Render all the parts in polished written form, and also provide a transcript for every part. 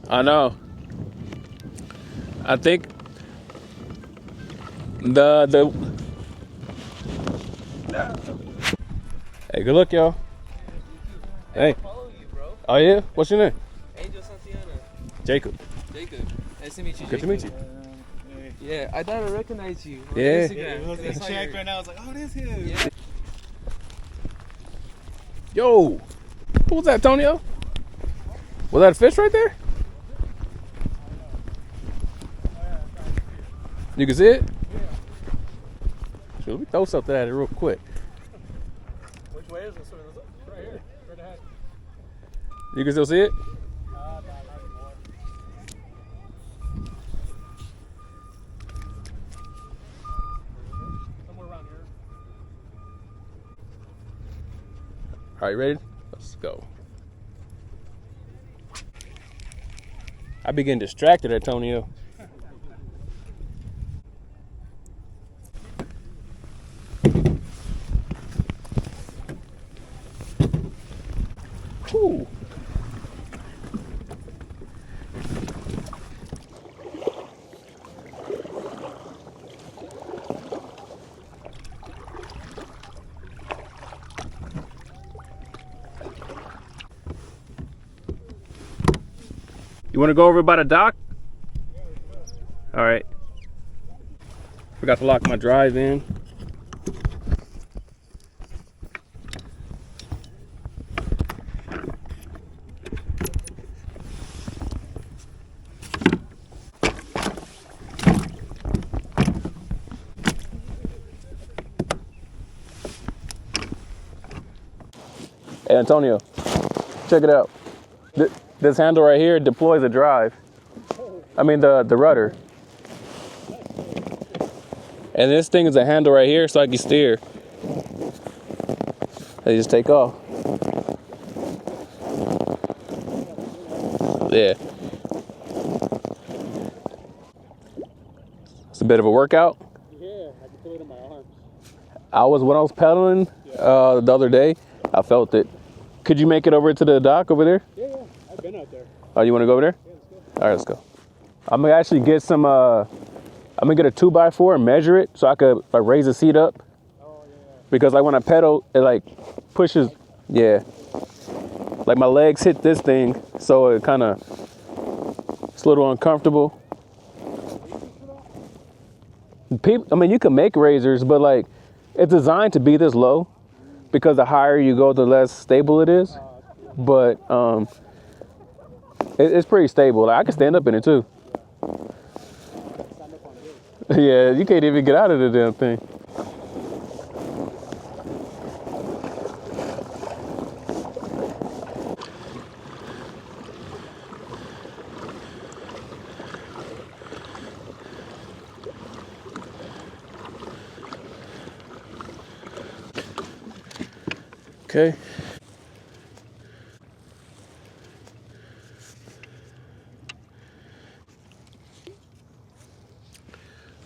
I know. I think the Hey, good luck, y'all. Hey. Follow you, bro. Oh yeah? What's your name? Angel Santiana. Jacob. Jacob. Nice to meet you. Good to meet you. Yeah, I thought I recognized you. On Yeah. Instagram. It was a check right now. I was like, oh, it is him. Yeah. Yo, what was that, Antonio? Was that a fish right there? You can see it? Yeah. Sure, let me throw something at it real quick. Which way is this? Right here. Right ahead. You can still see it? Not anymore. Somewhere around here. All right, ready? Let's go. I be getting distracted, Antonio. Whew. You want to go over by the dock? All right. Forgot to lock my drive in. Hey, Antonio, check it out. This handle right here deploys a drive. I mean the rudder. And this thing is a handle right here so I can steer. They just take off. Yeah. It's a bit of a workout. Yeah, I can feel it in my arms. When I was pedaling the other day, I felt it. Could you make it over to the dock over there? Yeah, I've been out there. Oh, you want to go over there? Yeah, let's go. All right, let's go. I'm gonna actually get some. I'm gonna get a 2x4 and measure it so I could like raise the seat up. Oh, yeah. Because like when I pedal, it like pushes. Yeah. Like my legs hit this thing, so it kind of it's a little uncomfortable. I mean, you can make razors, but like it's designed to be this low because the higher you go, the less stable it is. But it's pretty stable. Like, I can stand up in it too. Yeah, you can't even get out of the damn thing. Okay.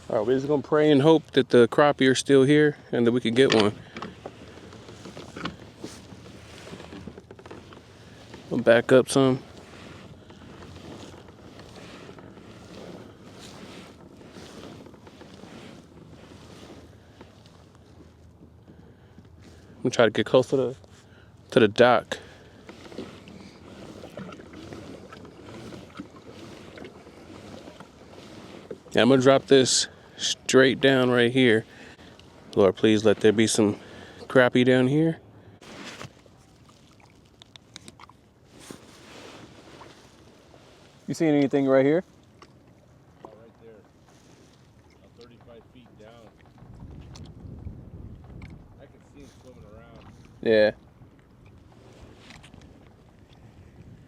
All right, we're just gonna pray and hope that the crappie are still here and that we can get one. I'll back up some. I'm gonna try to get close to the dock. Yeah, I'm gonna drop this straight down right here. Lord, please let there be some crappie down here. You seeing anything right here? Oh, right there. 35 feet down. I can see him swimming around. Yeah.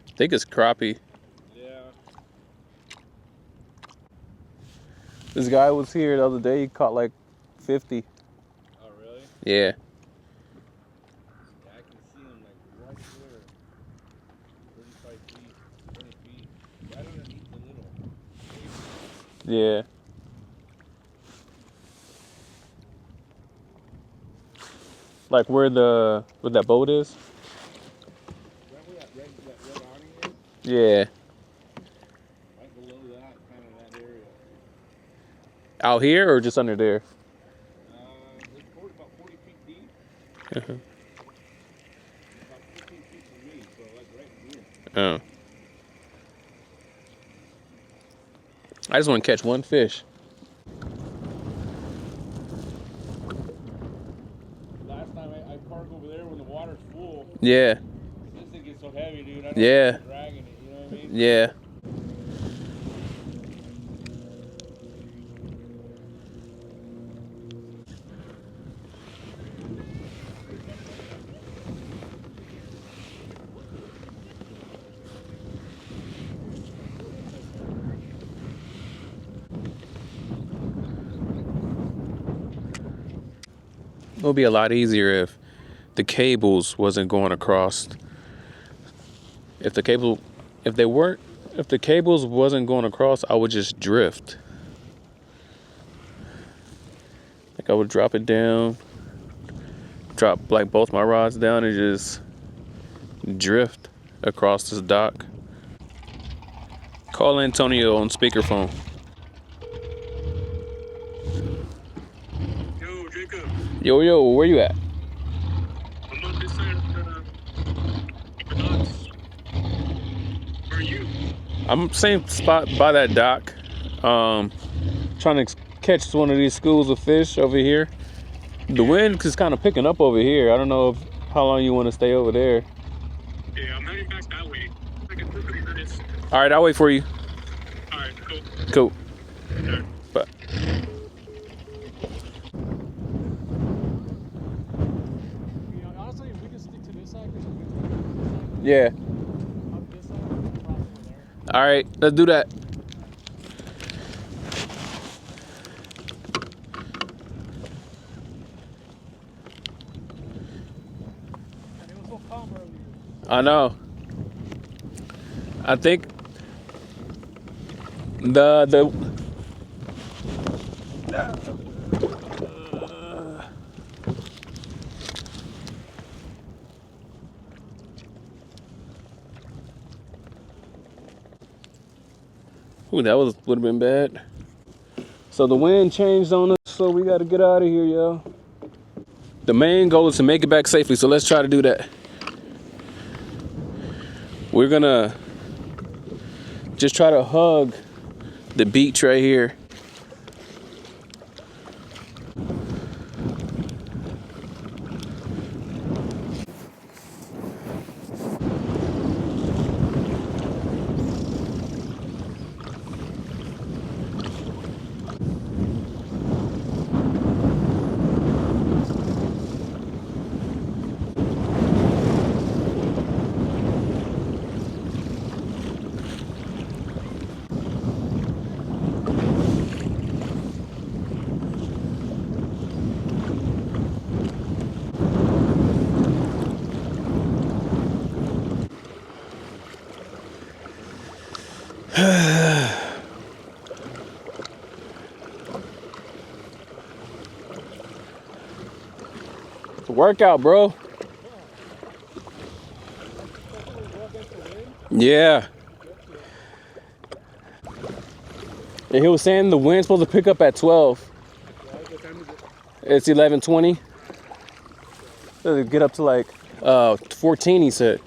I think it's crappie. Yeah. This guy was here the other day, he caught like 50. Oh, really? Yeah. Yeah, I can see him like right there. 35 feet, 20 feet. Right underneath the little cave. Yeah. Like where that boat is? Right where that red awning is? Yeah. Out here or just under there? It's about 40 feet deep. Uh-huh. About 15 feet from me, so like right here. Oh. I just want to catch one fish. Last time I park over there when the water's full. Yeah. This thing gets so heavy, dude. I don't Yeah. know dragging it, you know what I mean? Yeah. It would be a lot easier if the cables wasn't going across. If the cables wasn't going across, I would just drift. Like I would drop it down, drop like both my rods down and just drift across this dock. Call Antonio on speakerphone. Yo, Jacob. Yo, where you at? I'm on this side of the docks. Where are you? I'm same spot by that dock. Trying to catch one of these schools of fish over here. The wind is kind of picking up over here. I don't know how long you want to stay over there. Yeah, I'm heading back that way. I can 30 minutes. All right, I'll wait for you. All right, cool. Cool. Alright. Bye. Yeah, honestly, if we can stick to this side, Yeah. on this side, probably there. All right, let's do that. And it was so calm earlier. I know. I think the ooh, that would have been bad. So the wind changed on us, so we got to get out of here, y'all. The main goal is to make it back safely, so let's try to do that. We're gonna just try to hug the beach right here. It's a workout, bro. Yeah. And he was saying the wind's supposed to pick up at 12. What time is it? It's 11:20. It'll get up to like 14, he said.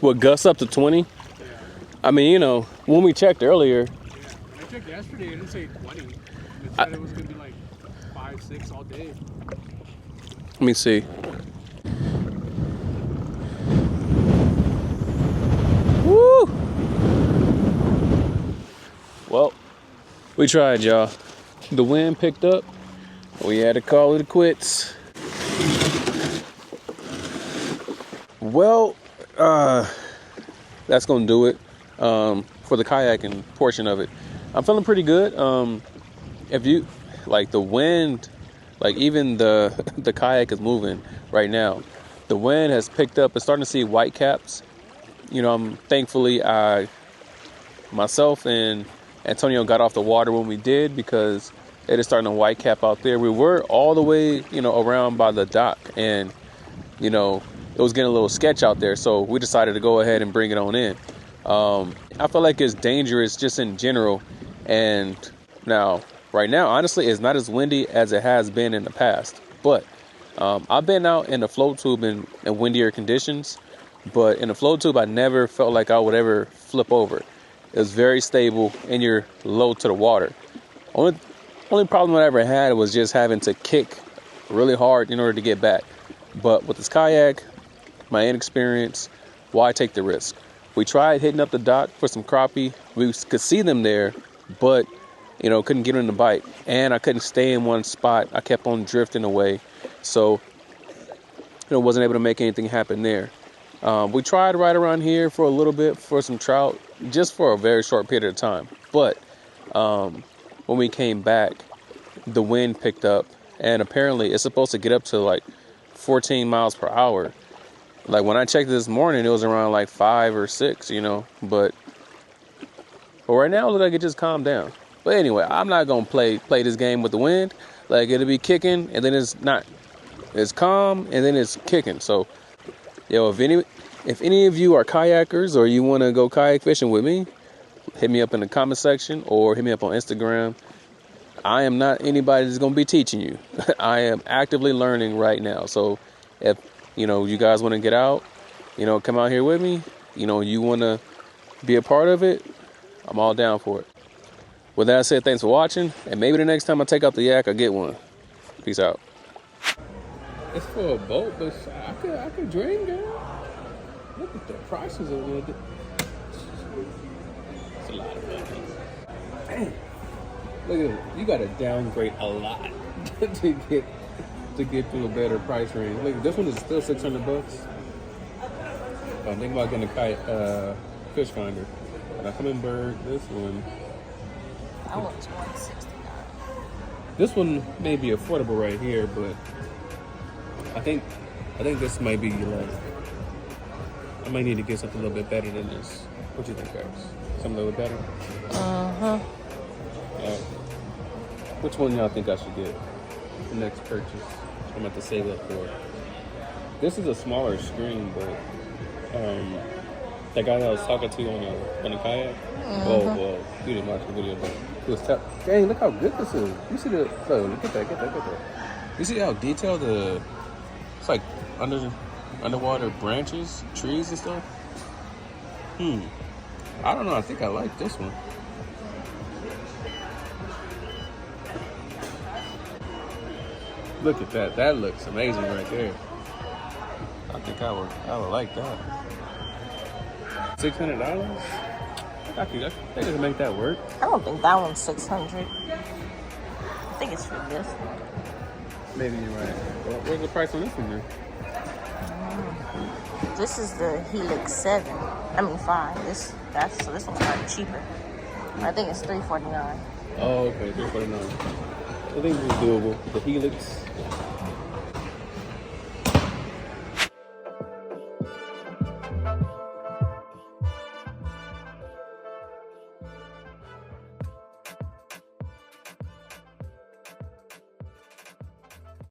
What, gusts up to 20? Yeah. I mean, you know, when we checked earlier, Yeah. When I checked yesterday, it didn't say 20. It said it was going to be like 5, 6 all day. let me see. Woo! Well, we tried, y'all. The wind picked up. We had to call it quits. Well, that's gonna do it for the kayaking portion of it. I'm feeling pretty good. If you like the wind, like even the kayak is moving right now. The wind has picked up. It's starting to see white caps. You know, thankfully myself and Antonio got off the water when we did because it is starting to white cap out there. We were all the way, you know, around by the dock, and you know, it was getting a little sketch out there, so we decided to go ahead and bring it on in. I feel like it's dangerous just in general, and now right now, honestly, it's not as windy as it has been in the past. But I've been out in the float tube in windier conditions. But in the float tube, I never felt like I would ever flip over. It was very stable and you're low to the water. Only problem I ever had was just having to kick really hard in order to get back. But with this kayak, my inexperience, why take the risk? We tried hitting up the dock for some crappie. We could see them there, but couldn't get them to bite. And I couldn't stay in one spot. I kept on drifting away. So, wasn't able to make anything happen there. We tried right around here for a little bit for some trout, just for a very short period of time. But when we came back, the wind picked up, and apparently it's supposed to get up to like 14 miles per hour. Like when I checked this morning, it was around like 5 or 6, but right now it looks like it just calmed down. But anyway, I'm not gonna play this game with the wind. Like it'll be kicking and then it's calm and then it's kicking. So if any of you are kayakers or you want to go kayak fishing with me, hit me up in the comment section or hit me up on Instagram. I am not anybody that's going to be teaching you. I am actively learning right now. So if, you guys want to get out, come out here with me, you want to be a part of it, I'm all down for it. With that said, thanks for watching. And maybe the next time I take out the yak, I'll get one. Peace out. It's for a boat, but I could dream, girl. Look at the prices of it. It's a lot of money. Dang. Look at it. You gotta downgrade a lot to get to a better price range. Look, this one is still $600. I'm thinking about getting a fish finder. A Humminbird. This one. That one's $169. This one may be affordable right here, but I think this might be like. I might need to get something a little bit better than this. What do you think, guys? Something a little bit better? Which one y'all think I should get? The next purchase. I'm about to save up for it. This is a smaller screen, but that guy that I was talking to on the kayak. Well, you didn't watch the video, but he was dang, look how good this is. You see the look at that. You see how detailed it's like underwater branches, trees and stuff. I don't know. I think I like this one. Look at that. That looks amazing right there. I think I would like that. $600? I think I can make that work. I don't think that one's $600. I think it's for this one. Maybe you're right. Well, what's the price on this one then? This is the Helix 7. I mean 5. This one's probably cheaper. I think it's $349. Oh, okay, $349. I think it's doable. The Helix.